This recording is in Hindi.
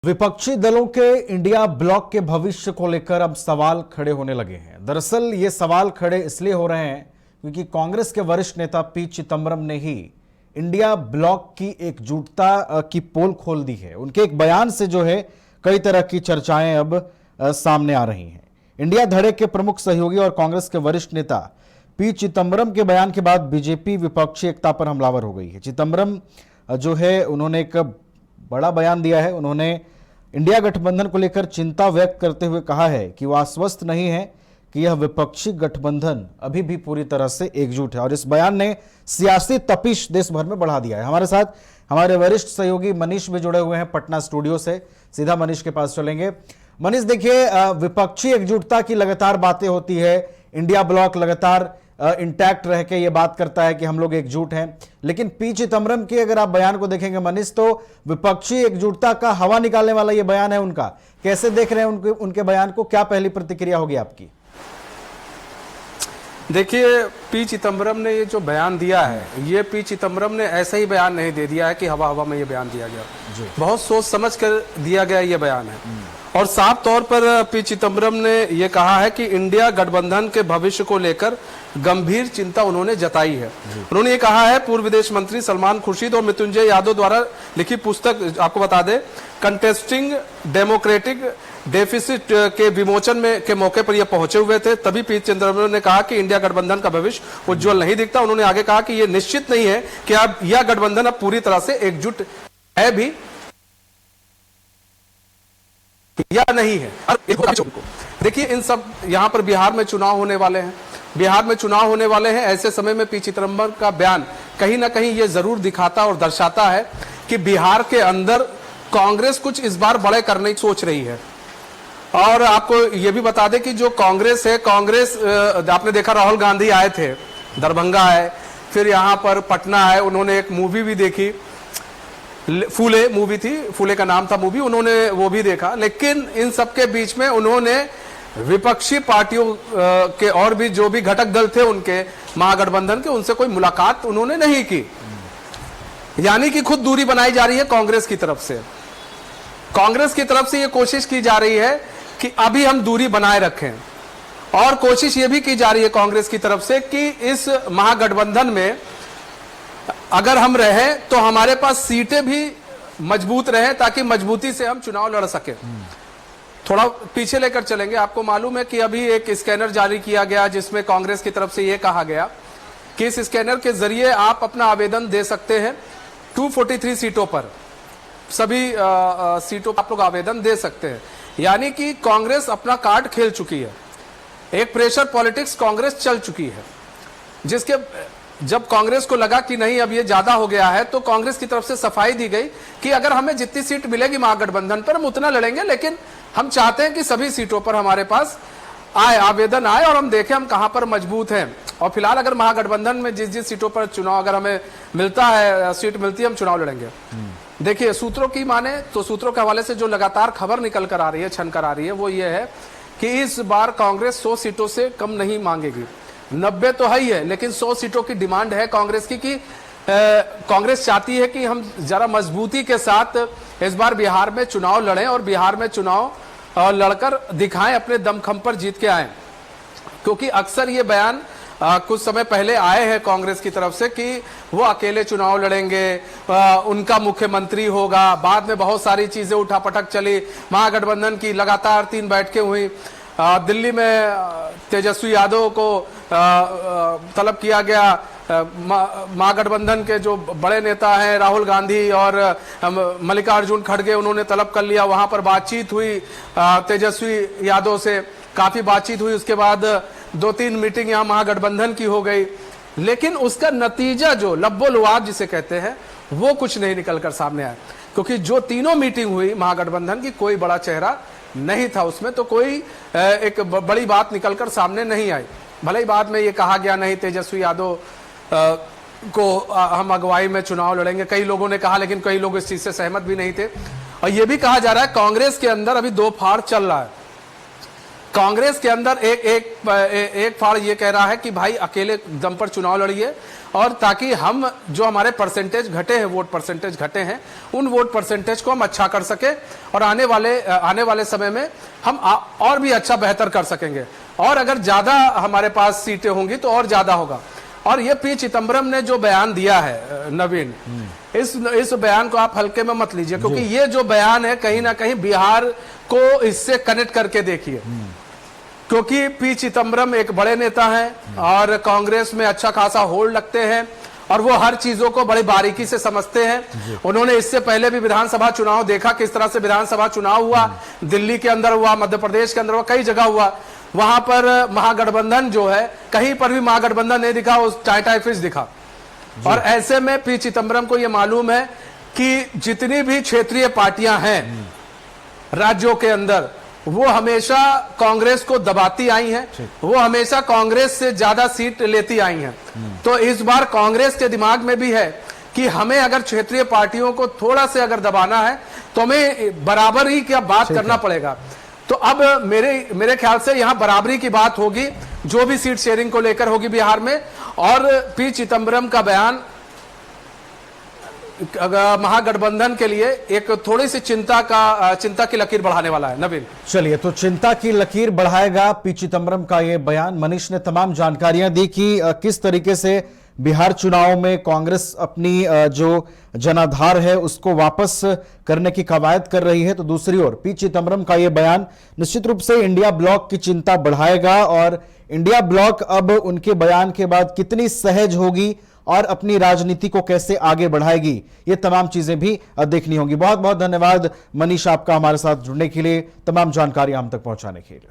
विपक्षी दलों के इंडिया ब्लॉक के भविष्य को लेकर अब सवाल खड़े होने लगे हैं। दरअसल ये सवाल खड़े इसलिए हो रहे हैं क्योंकि कांग्रेस के वरिष्ठ नेता पी चिदंबरम ने ही इंडिया ब्लॉक की एकजुटता की पोल खोल दी है। उनके एक बयान से जो है कई तरह की चर्चाएं अब सामने आ रही हैं। इंडिया धड़े के प्रमुख सहयोगी और कांग्रेस के वरिष्ठ नेता पी चिदंबरम के बयान के बाद बीजेपी विपक्षी एकता पर हमलावर हो गई है। चिदंबरम जो है उन्होंने एक बड़ा बयान दिया है। उन्होंने इंडिया गठबंधन को लेकर चिंता व्यक्त करते हुए कहा है कि वह आश्वस्त नहीं है कि यह विपक्षी गठबंधन अभी भी पूरी तरह से एकजुट है और इस बयान ने सियासी तपिश देश भर में बढ़ा दिया है। हमारे साथ हमारे वरिष्ठ सहयोगी मनीष भी जुड़े हुए हैं पटना स्टूडियो से। सीधा मनीष के पास चलेंगे। मनीष, देखिए, विपक्षी एकजुटता की लगातार बातें होती है। इंडिया ब्लॉक लगातार इंटैक्ट रह के ये बात करता है कि हम लोग एकजुट हैं, लेकिन पी चिदंबरम की अगर आप बयान को देखेंगे मनीष, तो विपक्षी एकजुटता का हवा निकालने वाला ये बयान है उनका। कैसे देख रहे हैं उनके बयान को? क्या पहली प्रतिक्रिया होगी आपकी? देखिए, पी चिदंबरम ने ये जो बयान दिया है, ये पी चिदंबरम ने ऐसा ही बयान नहीं दे दिया है कि हवा हवा में ये बयान दिया गया। बहुत सोच समझ कर दिया गया ये बयान है और साफ तौर पर पी चिदंबरम ने ये कहा है कि इंडिया गठबंधन के भविष्य को लेकर गंभीर चिंता उन्होंने जताई है। उन्होंने ये कहा है, पूर्व विदेश मंत्री सलमान खुर्शीद और मृत्युंजय यादव द्वारा लिखी पुस्तक, आपको बता दें, कंटेस्टिंग डेमोक्रेटिक डेफिसिट के विमोचन में के मौके पर ये पहुंचे हुए थे। तभी पी चिदंबरम ने कहा कि इंडिया गठबंधन का भविष्य उज्जवल नहीं दिखता। उन्होंने आगे कहा कि यह निश्चित नहीं है कि अब यह गठबंधन अब पूरी तरह से एकजुट है भी या नहीं है। देखिए, इन सब यहां पर बिहार में चुनाव होने वाले हैं। बिहार में चुनाव होने वाले हैं। ऐसे समय में पी चिदंबरम का बयान कहीं ना कहीं ये जरूर दिखाता और दर्शाता है कि बिहार के अंदर कांग्रेस कुछ इस बार बड़े करने की सोच रही है। और आपको ये भी बता दें कि जो कांग्रेस है, कांग्रेस आपने देखा राहुल गांधी आए थे, दरभंगा है, फिर यहां पर पटना है। उन्होंने एक मूवी भी देखी, फूले मूवी थी, फूले का नाम था मूवी, उन्होंने वो भी देखा। लेकिन इन सबके बीच में उन्होंने विपक्षी पार्टियों के और भी जो भी घटक दल थे उनके महागठबंधन के, उनसे कोई मुलाकात उन्होंने नहीं की। यानी कि खुद दूरी बनाई जा रही है कांग्रेस की तरफ से। कांग्रेस की तरफ से ये कोशिश की जा रही है कि अभी हम दूरी बनाए रखें और कोशिश ये भी की जा रही है कांग्रेस की तरफ से कि इस महागठबंधन में अगर हम रहें तो हमारे पास सीटें भी मजबूत रहें ताकि मजबूती से हम चुनाव लड़ सकें। थोड़ा पीछे लेकर चलेंगे। आपको मालूम है कि अभी एक स्कैनर जारी किया गया जिसमें कांग्रेस की तरफ से यह कहा गया कि इस स्कैनर के जरिए आप अपना आवेदन दे सकते हैं 243 सीटों पर, सभी सीटों पर आप लोग आवेदन दे सकते हैं। यानी कि कांग्रेस अपना कार्ड खेल चुकी है। एक प्रेशर पॉलिटिक्स कांग्रेस चल चुकी है, जिसके जब कांग्रेस को लगा कि नहीं अब ये ज्यादा हो गया है, तो कांग्रेस की तरफ से सफाई दी गई कि अगर हमें जितनी सीट मिलेगी महागठबंधन पर हम उतना लड़ेंगे, लेकिन हम चाहते हैं कि सभी सीटों पर हमारे पास आए, आवेदन आए और हम देखें हम कहां पर मजबूत हैं। और फिलहाल अगर महागठबंधन में जिस जिस सीटों पर चुनाव अगर हमें मिलता है, सीट मिलती है, हम चुनाव लड़ेंगे। देखिए, सूत्रों की माने तो सूत्रों के हवाले से जो लगातार खबर निकल कर आ रही है, छन कर आ रही है, वो ये है कि इस बार कांग्रेस 100 सीटों से कम नहीं मांगेगी। 90 तो है ही है, लेकिन 100 सीटों की डिमांड है कांग्रेस की कि कांग्रेस चाहती है कि हम जरा मजबूती के साथ इस बार बिहार में चुनाव लड़ें और बिहार में चुनाव लड़कर दिखाएं, अपने दमखम पर जीत के आए। क्योंकि अक्सर ये बयान कुछ समय पहले आए हैं कांग्रेस की तरफ से कि वो अकेले चुनाव लड़ेंगे, उनका मुख्यमंत्री होगा। बाद में बहुत सारी चीजें उठापटक चली, महागठबंधन की लगातार 3 बैठकें हुई। दिल्ली में तेजस्वी यादव को तलब किया गया। महागठबंधन के जो बड़े नेता हैं राहुल गांधी और मल्लिकार्जुन खड़गे, उन्होंने तलब कर लिया। वहां पर बातचीत हुई तेजस्वी यादव से, काफी बातचीत हुई। उसके बाद 2-3 मीटिंग यहां महागठबंधन की हो गई, लेकिन उसका नतीजा जो लब्बो लुआब जिसे कहते हैं वो कुछ नहीं निकलकर सामने आया। क्योंकि जो तीनों मीटिंग हुई महागठबंधन की, कोई बड़ा चेहरा नहीं था उसमें, तो कोई एक बड़ी बात निकलकर सामने नहीं आई। भले ही बाद में ये कहा गया नहीं तेजस्वी यादव को हम अगुवाई में चुनाव लड़ेंगे, कई लोगों ने कहा, लेकिन कई लोग इस चीज से सहमत भी नहीं थे। और ये भी कहा जा रहा है कांग्रेस के अंदर अभी 2 फाड़ चल रहा है। कांग्रेस के अंदर एक फाड़ ये कह रहा है कि भाई अकेले दम पर चुनाव लड़िए, और ताकि हम जो हमारे परसेंटेज घटे हैं, वोट परसेंटेज घटे हैं, उन वोट परसेंटेज को हम अच्छा कर सके और आने वाले समय में हम और भी अच्छा बेहतर कर सकेंगे, और अगर ज्यादा हमारे पास सीटें होंगी तो और ज्यादा होगा। और ये पी चिदम्बरम ने जो बयान दिया है नवीन, इस बयान को आप हल्के में मत लीजिए, क्योंकि ये जो बयान है कहीं ना कहीं बिहार को इससे कनेक्ट करके देखिए, क्योंकि पी चिदम्बरम एक बड़े नेता हैं और कांग्रेस में अच्छा खासा होल्ड लगते हैं और वो हर चीजों को बड़ी बारीकी से समझते हैं। उन्होंने इससे पहले भी विधानसभा चुनाव देखा, किस तरह से विधानसभा चुनाव हुआ, दिल्ली के अंदर हुआ, मध्य प्रदेश के अंदर हुआ, कई जगह हुआ। वहां पर महागठबंधन जो है, कहीं पर भी महागठबंधन नहीं दिखा, उस टाई फिश दिखा। और ऐसे में पी चिदम्बरम को यह मालूम है कि जितनी भी क्षेत्रीय पार्टियां हैं राज्यों के अंदर, वो हमेशा कांग्रेस को दबाती आई हैं, वो हमेशा कांग्रेस से ज्यादा सीट लेती आई हैं। तो इस बार कांग्रेस के दिमाग में भी है कि हमें अगर क्षेत्रीय पार्टियों को थोड़ा से अगर दबाना है तो हमें बराबरी की बात करना पड़ेगा। तो अब मेरे ख्याल से यहां बराबरी की बात होगी, जो भी सीट शेयरिंग को लेकर होगी बिहार में। और पी चिदम्बरम का बयान महागठबंधन के लिए एक थोड़ी सी चिंता की लकीर बढ़ाने वाला है नवीन। चलिए, तो चिंता की लकीर बढ़ाएगा पी चिदम्बरम का यह बयान। मनीष ने तमाम जानकारियां दी कि किस तरीके से बिहार चुनाव में कांग्रेस अपनी जो जनाधार है उसको वापस करने की कवायद कर रही है, तो दूसरी ओर पी चिदम्बरम का यह बयान निश्चित रूप से इंडिया ब्लॉक की चिंता बढ़ाएगा। और इंडिया ब्लॉक अब उनके बयान के बाद कितनी सहज होगी और अपनी राजनीति को कैसे आगे बढ़ाएगी, ये तमाम चीजें भी देखनी होंगी। बहुत बहुत धन्यवाद मनीष आपका हमारे साथ जुड़ने के लिए, तमाम जानकारी हम तक पहुंचाने के लिए।